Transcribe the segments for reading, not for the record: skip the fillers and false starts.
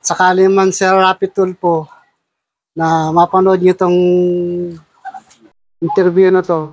sakali man Sir Rapi Tulfo na mapanood niyo tong interview na to.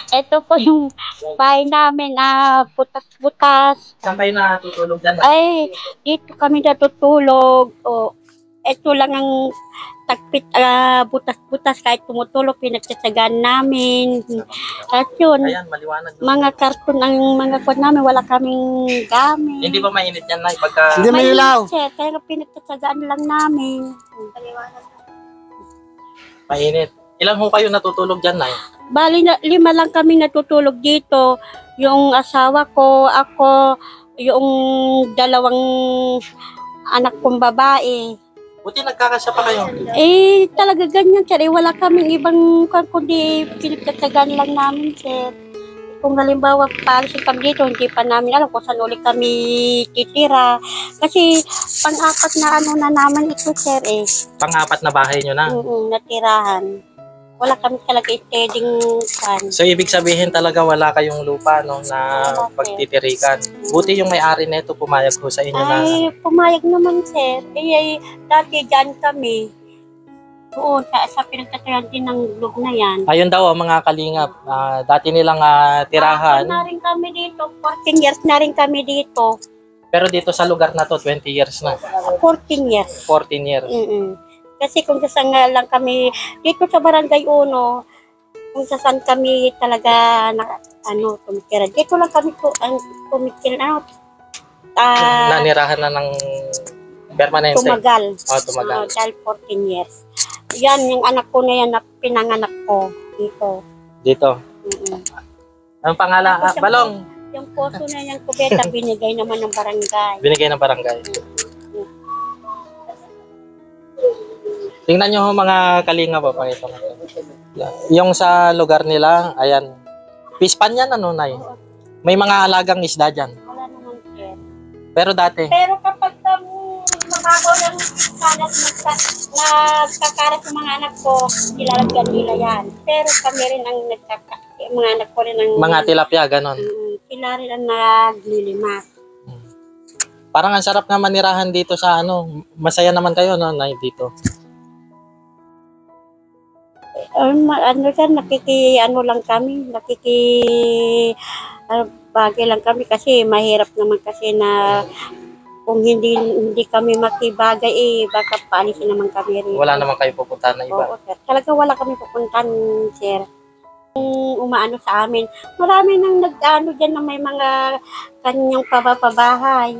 Ito po yung bahay namin na butas-butas. Saan kayo natutulog dyan? Ay, dito kami natutulog. O, ito lang ang tagpit, butas-butas kahit tumutulog, pinagtsasagaan namin. At yun, Ayan, maliwanag. mga karton ang mga kwan namin, wala kaming gamit. Hindi ba mainit yan na pagka... Hindi may ilaw. Kaya pinagtsasagaan lang namin. Mainit. Ilan ho kayo natutulog dyan, Nay? Bali, 5 lang kami natutulog dito. Yung asawa ko, ako, yung 2 anak kong babae. Buti nagkakasya pa kayo. Eh, talaga ganyan, sir. Eh, wala kaming ibang kundi pinagtatagan lang namin, sir. Kung halimbawa, paalisin kami dito, hindi pa namin alam kung saan ulit kami titira. Kasi, pang-apat na ano na naman ito, sir, eh. Pang-apat na bahay nyo na. Natirahan. Wala kami talaga iteding fan. So, ibig sabihin talaga wala kayong lupa, no, na pagtitirikan. Buti yung may-ari nito pumayag po sa inyo na... Ay, pumayag naman, sir. Eh, dati dyan kami. Oo, sa pinagtatayan din ng loob na yan. Ayun daw, mga kalingap, dati nilang tirahan. Na rin kami dito. 14 years na rin kami dito. Pero dito sa lugar na to, 20 years na. 14 years. 14 years. Kasi kung saan lang kami, dito sa Barangay 1, kung saan kami talaga tumitira. Dito lang kami tumitira. Nanirahan na ng permanente. Tumagal. Tumagal. Dahil 14 years. Yan, yung anak ko na yan, na pinanganak ko dito. Dito. Anong pangalan? Balong. Yung poso na yung kubeta, binigay naman ng barangay. Binigay ng barangay. Tingnan nyo mga kalinga pa ito. Yung sa lugar nila, ayan. Pispan yan, ano, Nay? May mga alagang isda dyan. Wala naman, sir. Pero dati. Pero kapag makabaw ng kalat nagkakarat ng mga anak ko, nilalagyan nila yan. Pero kami rin ang mga anak ko rin ang... Mga tilapia, ganon. Sila rin ang naglilimas. Parang ang sarap na manirahan dito sa masaya naman kayo, no, Nay, dito. Lang kami, bagay lang kami kasi mahirap naman kasi na kung hindi kami makibagay, baka paalisin naman kami rin. Wala naman kayo pupuntahan na iba? Oo, sir. Talaga wala kami pupuntahan, sir. Umaano sa amin, marami nang dyan na may mga kanyang pabahay.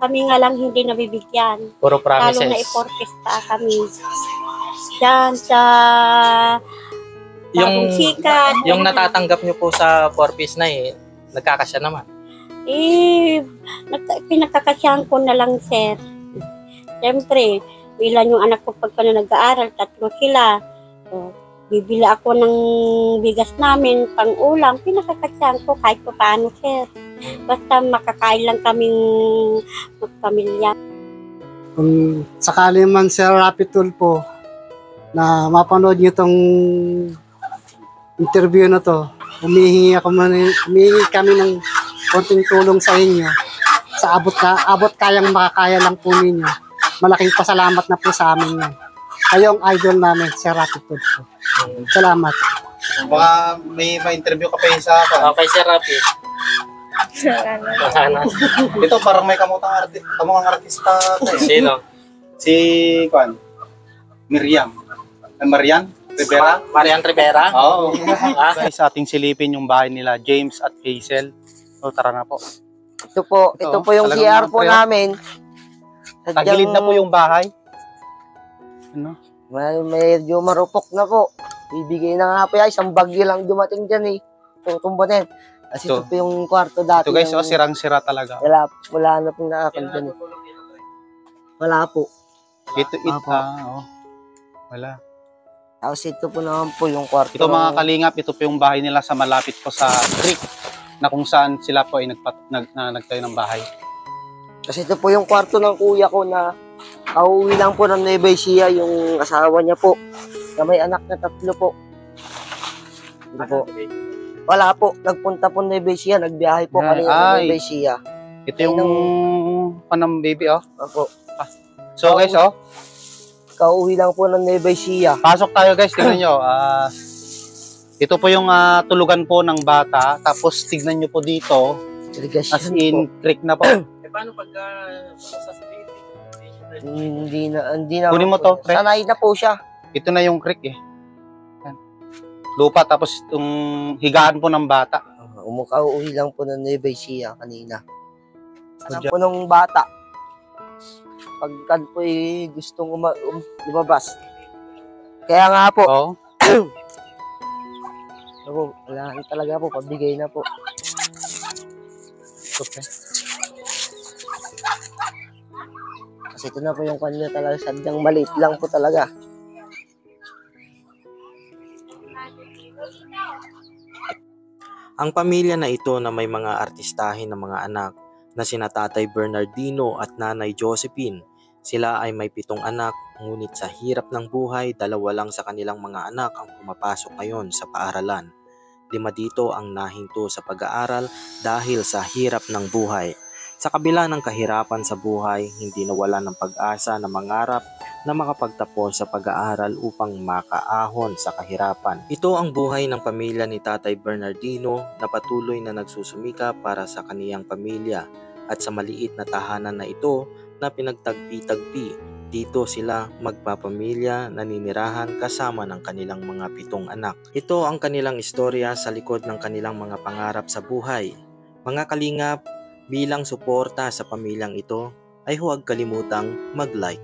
Kami nga lang hindi nabibigyan. Puro promises. Lalo na iportista kami. Diyan sa Bagong Sikat. Yung natatanggap nyo po sa 4-piece na nagkakasya naman. Pinagkakasyahan ko na lang, sir. Siyempre, ilan yung anak ko pagka na nag-aaral, 3 sila. So, bibili ako ng bigas namin, pang-ulam, pinagkakasyahan ko kahit pa paano, sir. Basta makakain lang kaming magpamilya. Kung sakali man Sir Rapi Tulfo na mapanood niyo tong interview na to, humihingi kami ng konting tulong sa inyo. Sa abot kayang makakaya lang po ninyo. Malaking pasalamat na po sa amin yun. Kayo ang idol namin, Sir Rapi Tulfo. Salamat. Baka may ma-interview ka pa yun sa akin. Okay, Sir Rapi. Ito parang may kamukhang artista. Sino? Si Miriam. Marian Rivera? Marian Rivera? Oo. Guys, ating silipin yung bahay nila, James at Hazel. So, tara na po. Ito po yung CR po namin. Tagilid na po yung bahay. Ano? Medyo marupok na po. Ibigay na nga po yan. Isang bagyo lang dumating dyan eh. Tutumbo din. Kasi ito po yung kwarto dati. Ito guys, sirang-sira talaga. Wala na pong nakakal dyan eh. Wala po. Ito, Apo. oh. Wala. Tapos ito po naman po yung kwarto. Ito mga kalingap, ito po yung bahay nila sa malapit po sa creek na kung saan sila po ay nagtayo ng bahay. Kasi ito po yung kwarto ng kuya ko na kauwi lang po ng Nueva Ecija, yung asawa niya po. Na may anak na 3 po. Ito po. Wala po. Nagpunta po Nueva Ecija. Nagbiyahe po kanina ng Nueva Ecija. Ito yung panang baby, oh. Opo. So guys, oh. Kauwi lang po ng Nueva Ecija. Pasok tayo guys, tignan nyo. Ito po yung tulugan po ng bata. Tapos tignan nyo po dito, Irrigation as in po. creek na po. Paano pagka sasabihin? Hindi na. Kunin mo to, pre. Sanay na po siya. Ito na yung creek eh. Yan. Lupa tapos itong higaan po ng bata. Umukauwi lang po ng Nueva Ecija kanina. Alam po ng bata. Pagkan po gustong lumabas. Kaya nga po. Oh. Ako, wala na talaga po. Pabigay na po. Okay. Kasi ito na po yung kanya talaga. Sadyang maliit lang po talaga. Ang pamilya na ito na may mga artistahin ng mga anak na sina Tatay Bernardino at Nanay Josephine. Sila ay may 7 anak, ngunit sa hirap ng buhay, 2 lang sa kanilang mga anak ang pumapasok ngayon sa paaralan. 5 dito ang nahinto sa pag-aaral dahil sa hirap ng buhay. Sa kabila ng kahirapan sa buhay, hindi nawala ng pag-asa na mangarap na makapagtapos sa pag-aaral upang makaahon sa kahirapan. Ito ang buhay ng pamilya ni Tatay Bernardino na patuloy na nagsusumika para sa kaniyang pamilya, at sa maliit na tahanan na ito na pinagtagpi-tagpi, dito sila magpapamilya naninirahan kasama ng kanilang mga 7 anak. Ito ang kanilang istorya sa likod ng kanilang mga pangarap sa buhay. Mga kalingap, bilang suporta sa pamilyang ito, ay huwag kalimutang mag-like.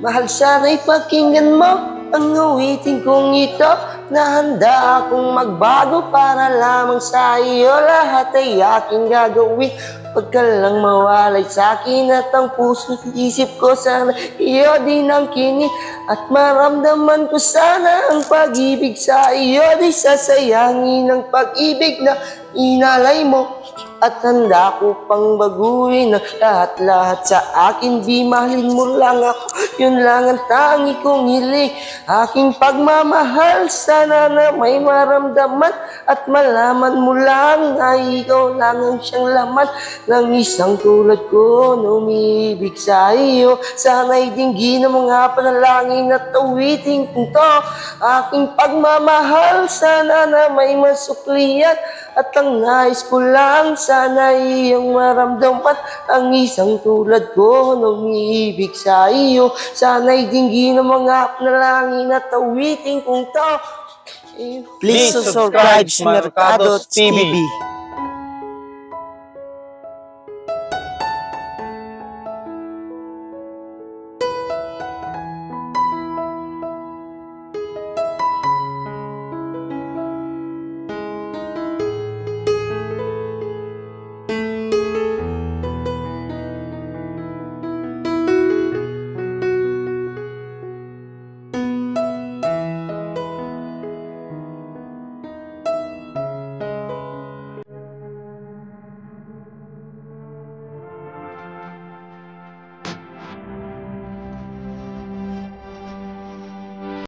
Mahal, sana'y pakinggan mo ang awitin kong ito, na handa akong magbago para lamang sa iyo. Lahat ay aking gagawin, pagka lang mawalay sa akin at ang puso at isip ko. Sana iyo din ang kingin at maramdaman ko sana ang pag-ibig sa iyo. Di sasayangin ang pag-ibig na inalay mo, at handa ko pang baguhin ang lahat-lahat sa akin. Di mahalin mo lang ako, yun lang ang tangi kong hiling. Aking pagmamahal, sana na may maramdaman at malaman mo lang na ikaw lang ang siyang laman ng isang tulad ko na umibig sa iyo. Sana'y dinggin ang mga panalangin at awitin kong to. Aking pagmamahal, sana na may masuklian, at ang nais ko lang, sana iyong maramdaman ang isang tulad ko na umiibig sa iyo. Sana'y dinggin ang mga panalangin at awitin kong to. Please subscribe to Mercado TV.